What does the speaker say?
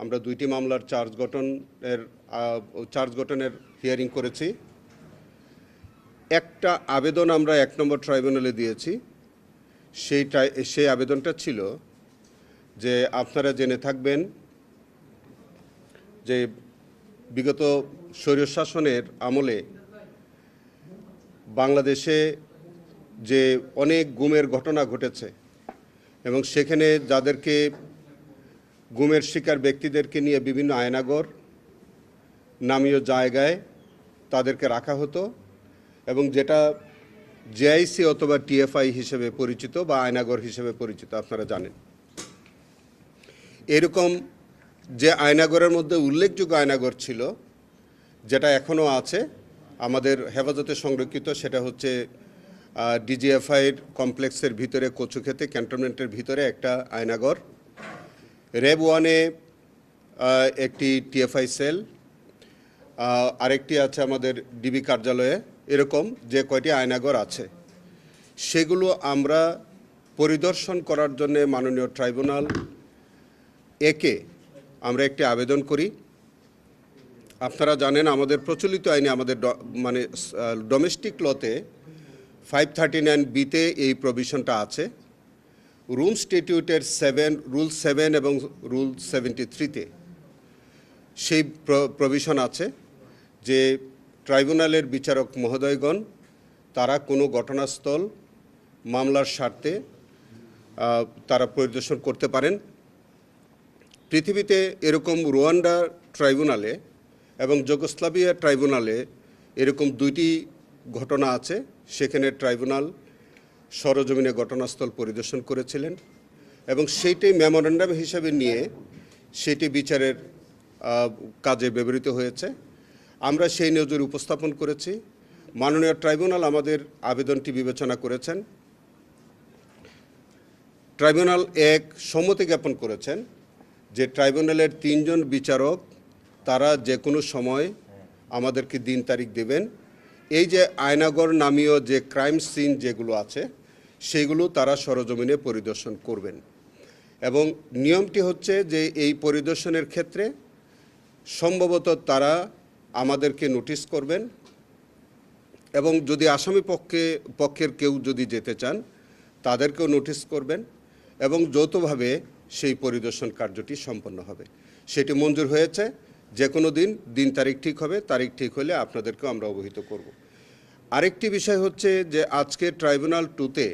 আমরা 2টি মামলার চার্জ গঠনের হিয়ারিং করেছি। একটা আবেদন আমরা 1 নম্বর ট্রাইব্যুনালে দিয়েছি। সেই আবেদনটা ছিল যে আপনারা জেনে থাকবেন যে বিগত স্বৈরশাসনের আমলে বাংলাদেশে যে অনেক গুমের ঘটনা ঘটেছে এবং সেখানে যাদেরকে গুমের শিকার ব্যক্তিদেরকে নিয়ে বিভিন্ন আয়নাগর নামীয় জায়গায় তাদেরকে রাখা হতো এবং যেটা জেআইসি অথবা টিএফআই হিসেবে পরিচিত বা আয়নাগর হিসেবে পরিচিত আপনারা জানেন। এরকম যে আয়নাগরের মধ্যে উল্লেখযোগ্য আয়নাগর ছিল, যেটা এখনও আছে আমাদের হেফাজতে সংরক্ষিত, সেটা হচ্ছে ডিজিএফআইয়ের কমপ্লেক্সের ভিতরে কচুক্ষেতে ক্যান্টনমেন্টের ভিতরে একটা আয়নাগর, র্যাব 1-এ একটি টিএফআই সেল, আরেকটি আছে আমাদের ডিবি কার্যালয়ে। এরকম যে কয়টি আয়নাগর আছে সেগুলো আমরা পরিদর্শন করার জন্য মাননীয় ট্রাইব্যুনাল একে আমরা একটি আবেদন করি। আপনারা জানেন আমাদের প্রচলিত আইনে আমাদের ডোমেস্টিক লতে 539B-তে এই প্রভিশনটা আছে। রুম স্ট্যাটিউটের রুল 7 এবং রুল 73-তে সেই প্রভিশন আছে যে ট্রাইব্যুনালের বিচারক মহোদয়গণ তারা কোনো ঘটনাস্থল মামলার স্বার্থে তারা পরিদর্শন করতে পারেন। পৃথিবীতে এরকম রুয়ান্ডা ট্রাইব্যুনালে এবং যুগোস্লাভিয়া ট্রাইব্যুনালে এরকম 2টি ঘটনা আছে। সেখানে ট্রাইব্যুনাল সরজমিনে ঘটনাস্থল পরিদর্শন করেছিলেন এবং সেইটি মেমোরেন্ডাম হিসেবে নিয়ে সেটি বিচারের কাজে ব্যবহৃত হয়েছে। আমরা সেই নজর উপস্থাপন করেছি। মাননীয় ট্রাইব্যুনাল আমাদের আবেদনটি বিবেচনা করেছেন। ট্রাইব্যুনাল এক সম্মতি জ্ঞাপন করেছেন যে ট্রাইব্যুনালের 3 জন বিচারক তারা যে কোনো সময় আমাদেরকে দিন তারিখ দেবেন। এই যে আয়নাগর নামীয় যে ক্রাইম সিন যেগুলো আছে সেগুলো তারা সরজমিনে পরিদর্শন করবেন এবং নিয়মটি হচ্ছে যে এই পরিদর্শনের ক্ষেত্রে সম্ভবত তারা আমাদেরকে নোটিশ করবেন এবং যদি আসামি পক্ষের কেউ যদি যেতে চান তাদেরকেও নোটিশ করবেন এবং যৌথভাবে সেই পরিদর্শন কার্যটি সম্পন্ন হবে। সেটি মঞ্জুর হয়েছে। যে কোনো দিন তারিখ ঠিক হবে, তারিখ ঠিক হলে আপনাদেরকেও আমরা অবহিত করব। আরেকটি বিষয় হচ্ছে যে আজকে ট্রাইব্যুনাল 2-তে